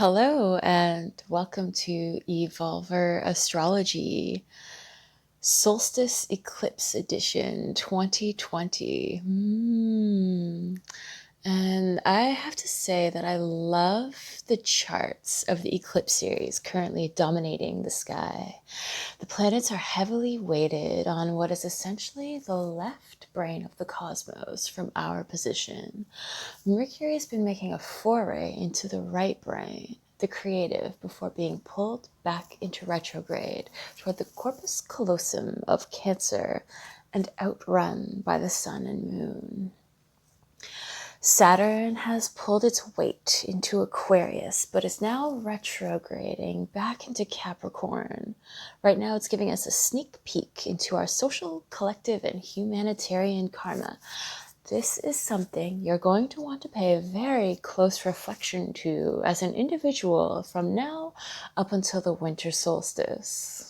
Hello and welcome to Evolver Astrology Solstice Eclipse Edition 2020. And I have to say that I love the charts of the eclipse series currently dominating the sky. The planets are heavily weighted on what is essentially the left brain of the cosmos from our position. Mercury has been making a foray into the right brain, the creative, before being pulled back into retrograde toward the corpus callosum of Cancer and outrun by the sun and moon. Saturn has pulled its weight into Aquarius, but is now retrograding back into Capricorn. Right now, it's giving us a sneak peek into our social, collective, and humanitarian karma. This is something you're going to want to pay very close reflection to as an individual from now up until the winter solstice.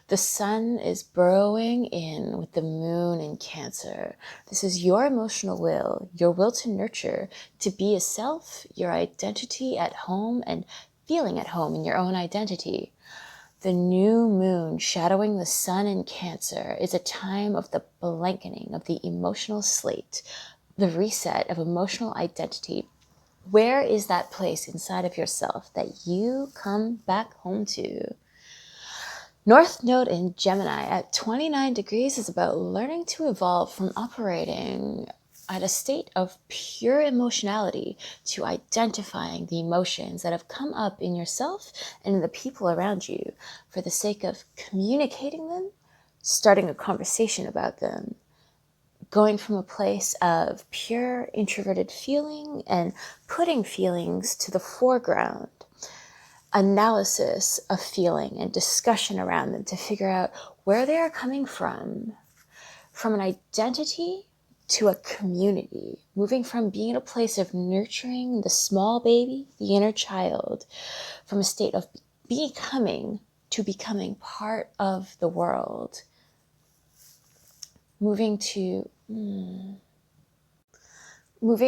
The sun is burrowing in with the moon in Cancer. This is your emotional will to nurture, to be a self, your identity at home, and feeling at home in your own identity. The new moon shadowing the sun in Cancer is a time of the blanketing of the emotional slate, the reset of emotional identity. Where is that place inside of yourself that you come back home to? North Node in Gemini at 29 degrees is about learning to evolve from operating at a state of pure emotionality to identifying the emotions that have come up in yourself and in the people around you for the sake of communicating them, starting a conversation about them, going from a place of pure introverted feeling and putting feelings to the foreground. Analysis of feeling and discussion around them to figure out where they are coming from an identity to a community, moving from being in a place of nurturing the small baby, the inner child, from a state of becoming to becoming part of the world, moving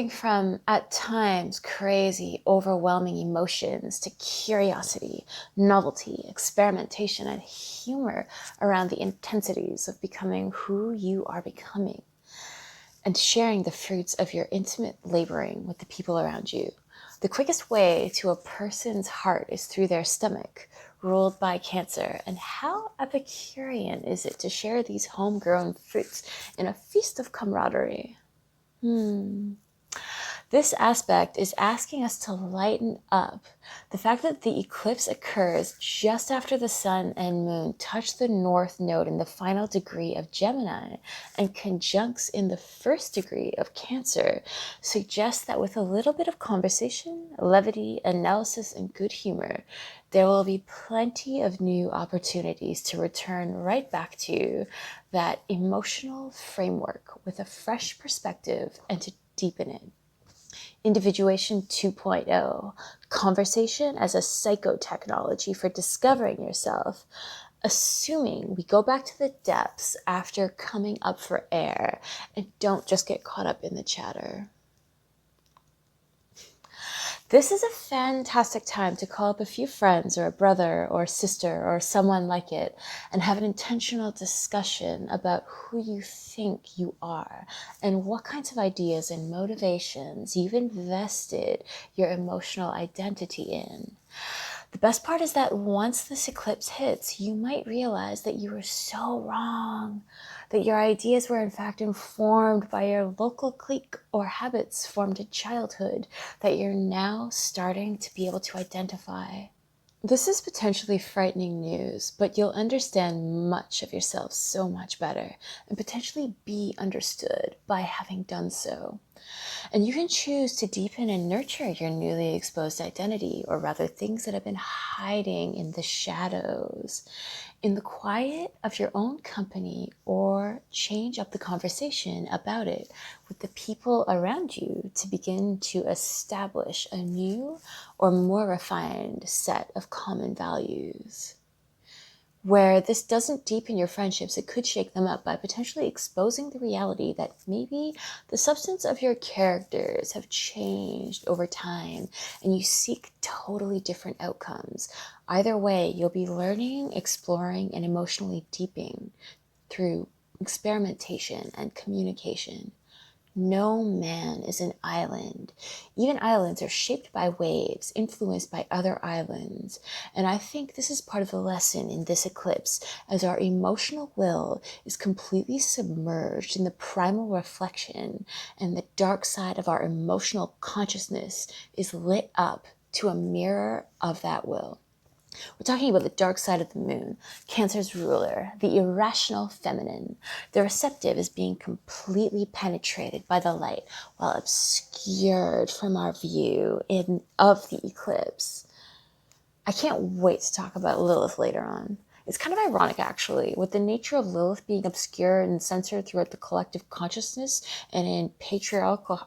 from, at times, crazy, overwhelming emotions to curiosity, novelty, experimentation, and humor around the intensities of becoming who you are becoming, and sharing the fruits of your intimate laboring with the people around you. The quickest way to a person's heart is through their stomach, ruled by Cancer. And how Epicurean is it to share these homegrown fruits in a feast of camaraderie? This aspect is asking us to lighten up. The fact that the eclipse occurs just after the sun and moon touch the North Node in the final degree of Gemini and conjuncts in the first degree of Cancer suggests that with a little bit of conversation, levity, analysis, and good humor, there will be plenty of new opportunities to return right back to that emotional framework with a fresh perspective and to deepen it. Individuation 2.0, conversation as a psychotechnology for discovering yourself, assuming we go back to the depths after coming up for air and don't just get caught up in the chatter. This is a fantastic time to call up a few friends or a brother or sister or someone like it and have an intentional discussion about who you think you are and what kinds of ideas and motivations you've invested your emotional identity in. The best part is that once this eclipse hits, you might realize that you were so wrong, that your ideas were in fact informed by your local clique or habits formed in childhood that you're now starting to be able to identify. This is potentially frightening news, but you'll understand much of yourself so much better and potentially be understood by having done so. And you can choose to deepen and nurture your newly exposed identity, or rather things that have been hiding in the shadows, in the quiet of your own company, or change up the conversation about it with the people around you to begin to establish a new or more refined set of common values. where this doesn't deepen your friendships, it could shake them up by potentially exposing the reality that maybe the substance of your characters have changed over time and you seek totally different outcomes. Either way, you'll be learning, exploring, and emotionally deepening through experimentation and communication. No man is an island. Even islands are shaped by waves, influenced by other islands. And I think this is part of the lesson in this eclipse, as our emotional will is completely submerged in the primal reflection, and the dark side of our emotional consciousness is lit up to a mirror of that will. We're talking about the dark side of the moon, Cancer's ruler, the irrational feminine. The receptive is being completely penetrated by the light while obscured from our view of the eclipse. I can't wait to talk about Lilith later on. It's kind of ironic, actually, with the nature of Lilith being obscure and censored throughout the collective consciousness and in patriarchal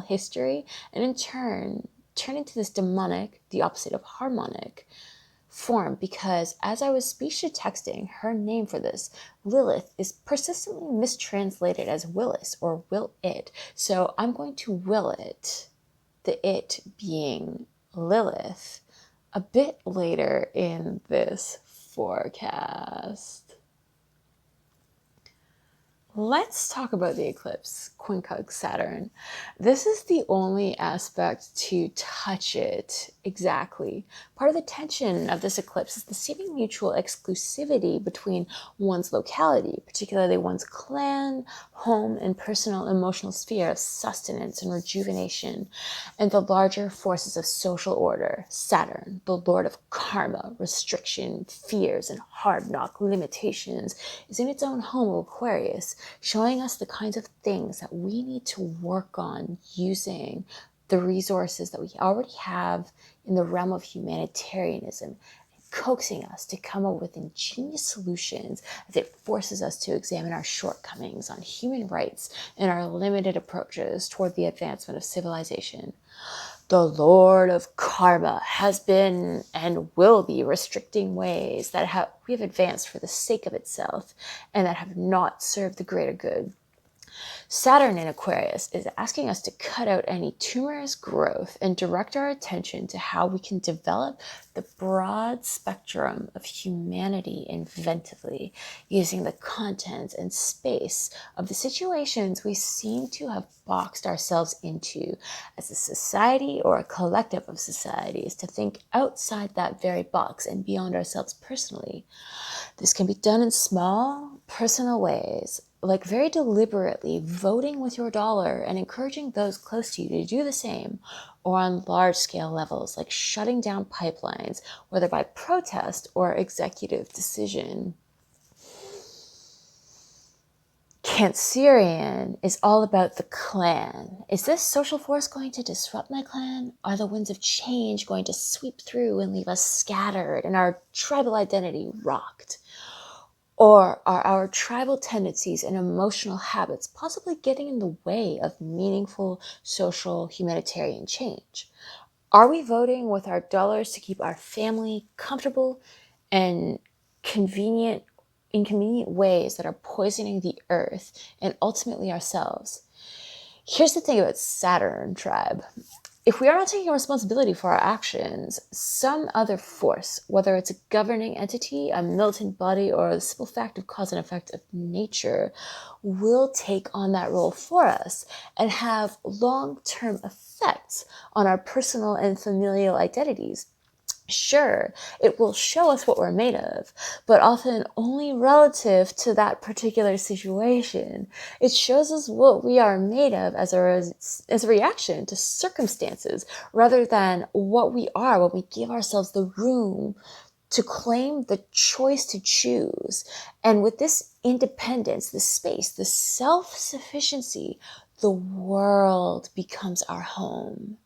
history, and in turn into this demonic, the opposite of harmonic, form, because as I was speech to texting, her name for this, Lilith, is persistently mistranslated as Willis or will it. So I'm going to will it, the it being Lilith, a bit later in this forecast. Let's talk about the eclipse, quincunx Saturn. This is the only aspect to touch it exactly. Part of the tension of this eclipse is the seeming mutual exclusivity between one's locality, particularly one's clan, home, and personal emotional sphere of sustenance and rejuvenation, and the larger forces of social order. Saturn, the lord of karma, restriction, fears, and hard knock limitations, is in its own home of Aquarius, showing us the kinds of things that we need to work on using the resources that we already have in the realm of humanitarianism, coaxing us to come up with ingenious solutions as it forces us to examine our shortcomings on human rights and our limited approaches toward the advancement of civilization. The Lord of Karma has been and will be restricting ways that we have advanced for the sake of itself and that have not served the greater good. Saturn in Aquarius is asking us to cut out any tumorous growth and direct our attention to how we can develop the broad spectrum of humanity inventively, using the content and space of the situations we seem to have boxed ourselves into as a society or a collective of societies, to think outside that very box and beyond ourselves personally. This can be done in small, personal ways, like very deliberately voting with your dollar and encouraging those close to you to do the same, or on large-scale levels, like shutting down pipelines, whether by protest or executive decision. Cancerian is all about the clan. Is this social force going to disrupt my clan? Are the winds of change going to sweep through and leave us scattered and our tribal identity rocked? Or are our tribal tendencies and emotional habits possibly getting in the way of meaningful social humanitarian change? Are we voting with our dollars to keep our family comfortable and inconvenient ways that are poisoning the earth and ultimately ourselves? Here's the thing about Saturn, tribe. If we are not taking responsibility for our actions, some other force, whether it's a governing entity, a militant body, or the simple fact of cause and effect of nature, will take on that role for us and have long-term effects on our personal and familial identities. Sure, it will show us what we're made of, but often only relative to that particular situation. It shows us what we are made of as a reaction to circumstances, rather than what we are when we give ourselves the room to claim the choice to choose. And with this independence, this space, this self-sufficiency, the world becomes our home.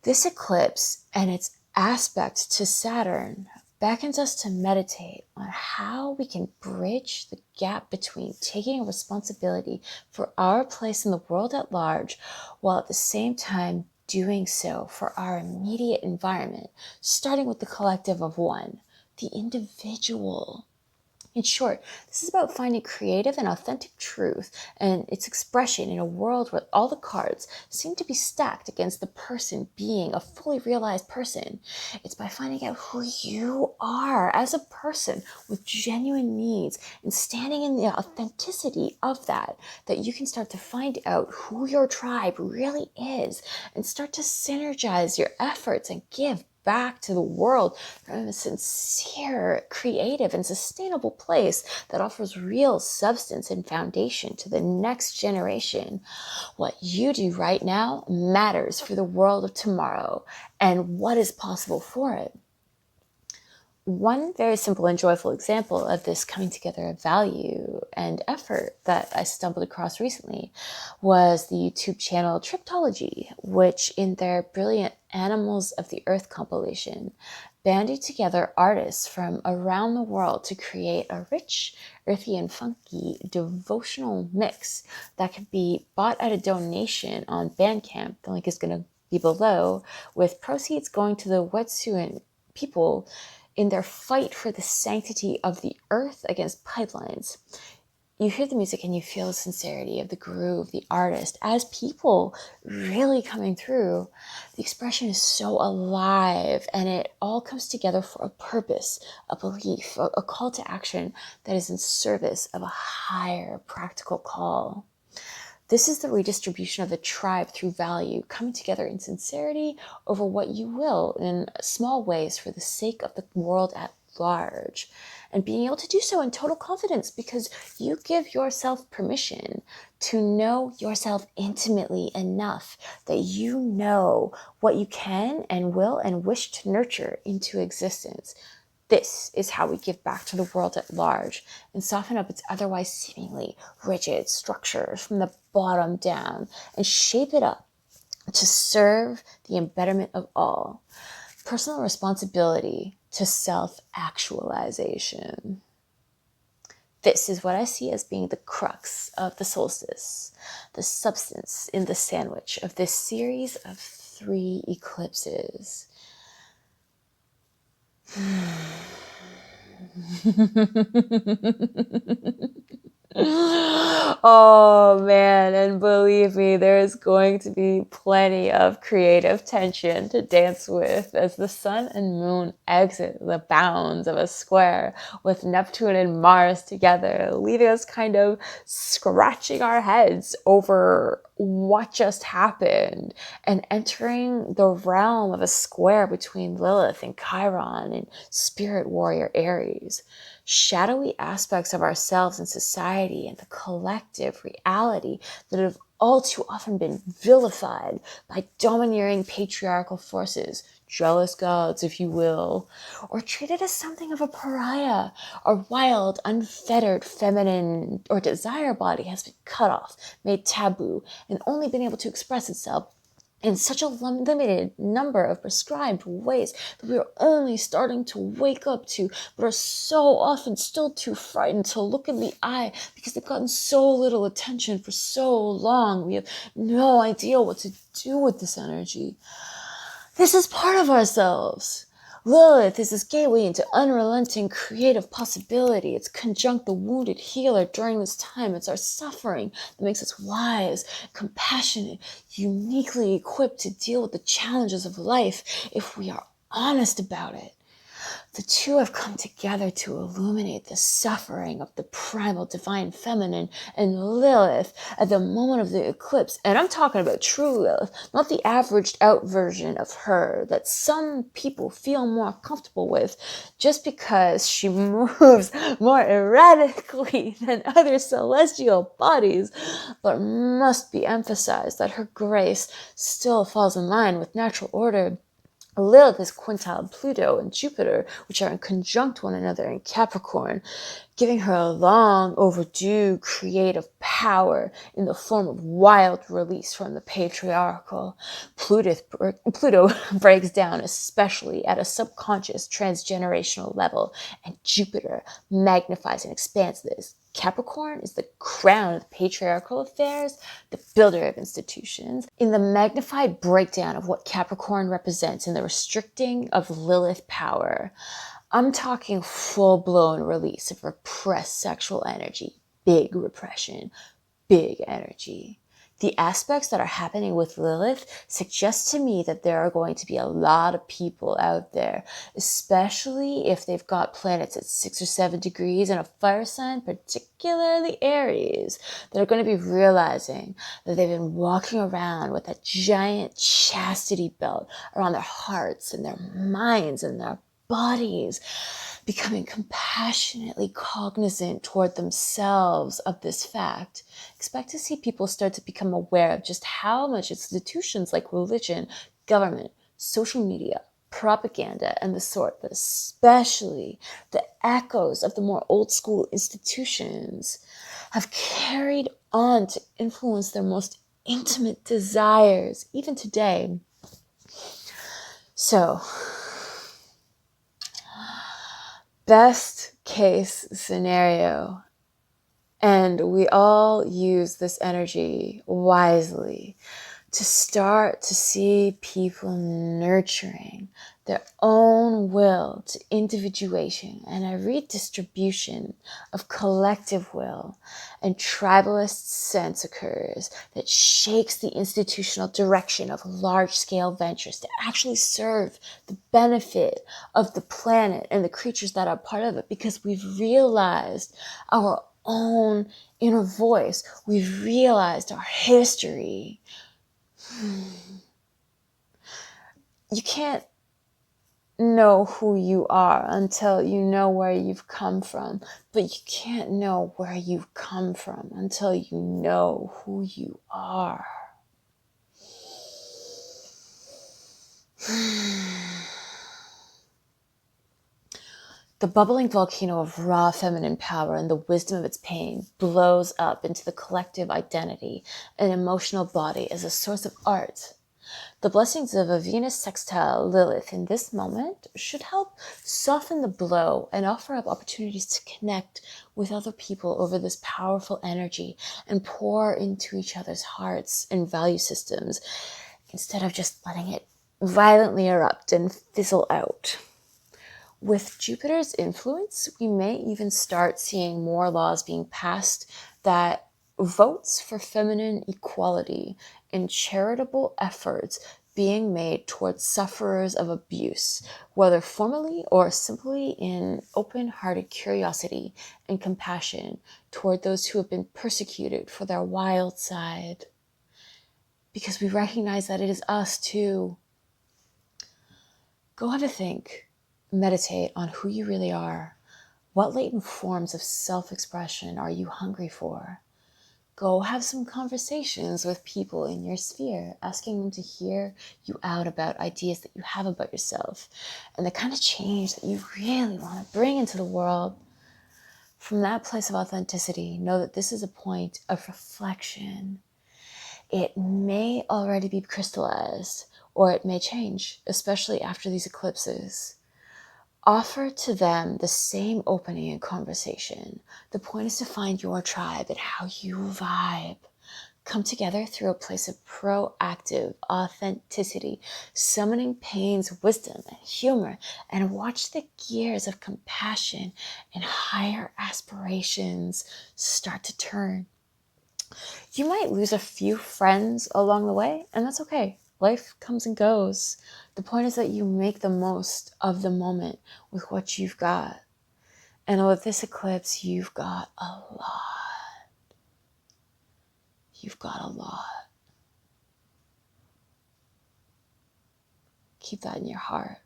This eclipse and its aspect to Saturn beckons us to meditate on how we can bridge the gap between taking responsibility for our place in the world at large, while at the same time doing so for our immediate environment, starting with the collective of one, the individual. In short, this is about finding creative and authentic truth and its expression in a world where all the cards seem to be stacked against the person being a fully realized person. It's by finding out who you are as a person with genuine needs and standing in the authenticity of that you can start to find out who your tribe really is and start to synergize your efforts and give back to the world from a sincere, creative, and sustainable place that offers real substance and foundation to the next generation. What you do right now matters for the world of tomorrow and what is possible for it. One very simple and joyful example of this coming together of value and effort that I stumbled across recently was the YouTube channel Triptology, which in their brilliant Animals of the Earth compilation banded together artists from around the world to create a rich, earthy, and funky devotional mix that could be bought at a donation on Bandcamp. The link is going to be below, with proceeds going to the Wet'suwet'en people in their fight for the sanctity of the earth against pipelines. You hear the music and you feel the sincerity of the groove, the artist, as people really coming through. The expression is so alive and it all comes together for a purpose, a belief, a call to action that is in service of a higher practical call. This is the redistribution of the tribe through value, coming together in sincerity over what you will in small ways for the sake of the world at large. And being able to do so in total confidence because you give yourself permission to know yourself intimately enough that you know what you can and will and wish to nurture into existence. This is how we give back to the world at large and soften up its otherwise seemingly rigid structures from the bottom down and shape it up to serve the embetterment of all. Personal responsibility to self-actualization. This is what I see as being the crux of the solstice, the substance in the sandwich of this series of 3 eclipses. Oh man, and believe me, there is going to be plenty of creative tension to dance with as the sun and moon exit the bounds of a square with Neptune and Mars together, leaving us kind of scratching our heads over what just happened and entering the realm of a square between Lilith and Chiron and spirit warrior Aries. Shadowy aspects of ourselves and society and the collective reality that have all too often been vilified by domineering patriarchal forces, jealous gods, if you will, or treated as something of a pariah. Our wild, unfettered feminine or desire body has been cut off, made taboo, and only been able to express itself in such a limited number of prescribed ways that we are only starting to wake up to, but are so often still too frightened to look in the eye because they've gotten so little attention for so long. We have no idea what to do with this energy. This is part of ourselves. Lilith is this gateway into unrelenting creative possibility. It's conjunct the wounded healer during this time. It's our suffering that makes us wise, compassionate, uniquely equipped to deal with the challenges of life if we are honest about it. The two have come together to illuminate the suffering of the primal divine feminine and Lilith at the moment of the eclipse. And I'm talking about true Lilith, not the averaged out version of her that some people feel more comfortable with just because she moves more erratically than other celestial bodies. But must be emphasized that her grace still falls in line with natural order. Lilith is quintile Pluto and Jupiter, which are in conjunct one another in Capricorn, giving her a long overdue creative power in the form of wild release from the patriarchal. Pluto breaks down especially at a subconscious transgenerational level, and Jupiter magnifies and expands this. Capricorn is the crown of patriarchal affairs, the builder of institutions. In the magnified breakdown of what Capricorn represents in the restricting of Lilith power, I'm talking full-blown release of repressed sexual energy, big repression, big energy. The aspects that are happening with Lilith suggest to me that there are going to be a lot of people out there, especially if they've got planets at 6 or 7 degrees in a fire sign, particularly Aries, that are going to be realizing that they've been walking around with a giant chastity belt around their hearts and their minds and their bodies, becoming compassionately cognizant toward themselves of this fact. Expect to see people start to become aware of just how much institutions like religion, government, social media, propaganda, and the sort, but especially the echoes of the more old school institutions, have carried on to influence their most intimate desires, even today. So, best case scenario, and we all use this energy wisely, to start to see people nurturing their own will to individuation and a redistribution of collective will, and tribalist sense occurs that shakes the institutional direction of large-scale ventures to actually serve the benefit of the planet and the creatures that are part of it, because we've realized our own inner voice. We've realized our history. You can't know who you are until you know where you've come from, but you can't know where you've come from until you know who you are. The bubbling volcano of raw feminine power and the wisdom of its pain blows up into the collective identity and emotional body as a source of art. The blessings of a Venus sextile Lilith in this moment should help soften the blow and offer up opportunities to connect with other people over this powerful energy and pour into each other's hearts and value systems, instead of just letting it violently erupt and fizzle out. With Jupiter's influence, we may even start seeing more laws being passed that votes for feminine equality and charitable efforts being made towards sufferers of abuse, whether formally or simply in open-hearted curiosity and compassion toward those who have been persecuted for their wild side. Because we recognize that it is us too. Go have a think. Meditate on who you really are. What latent forms of self-expression are you hungry for? Go have some conversations with people in your sphere, asking them to hear you out about ideas that you have about yourself and the kind of change that you really want to bring into the world. From that place of authenticity, know that this is a point of reflection. It may already be crystallized, or it may change, especially after these eclipses. Offer to them the same opening and conversation. The point is to find your tribe and how you vibe. Come together through a place of proactive authenticity, summoning pain's wisdom and humor, and watch the gears of compassion and higher aspirations start to turn. You might lose a few friends along the way, and that's okay. Life comes and goes. The point is that you make the most of the moment with what you've got. And with this eclipse, you've got a lot. You've got a lot. Keep that in your heart.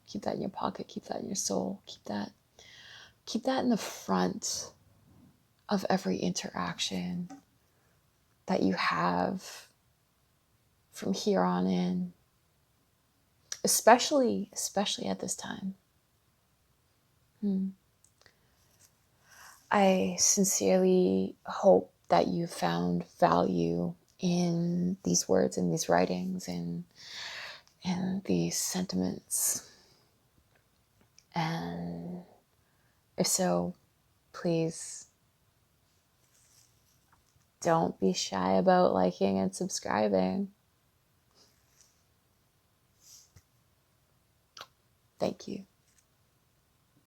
Keep that in your pocket. Keep that in your soul. Keep that in the front of every interaction that you have from here on in. Especially at this time. I sincerely hope that you found value in these words and these writings and these sentiments. And if so, please don't be shy about liking and subscribing. Thank you.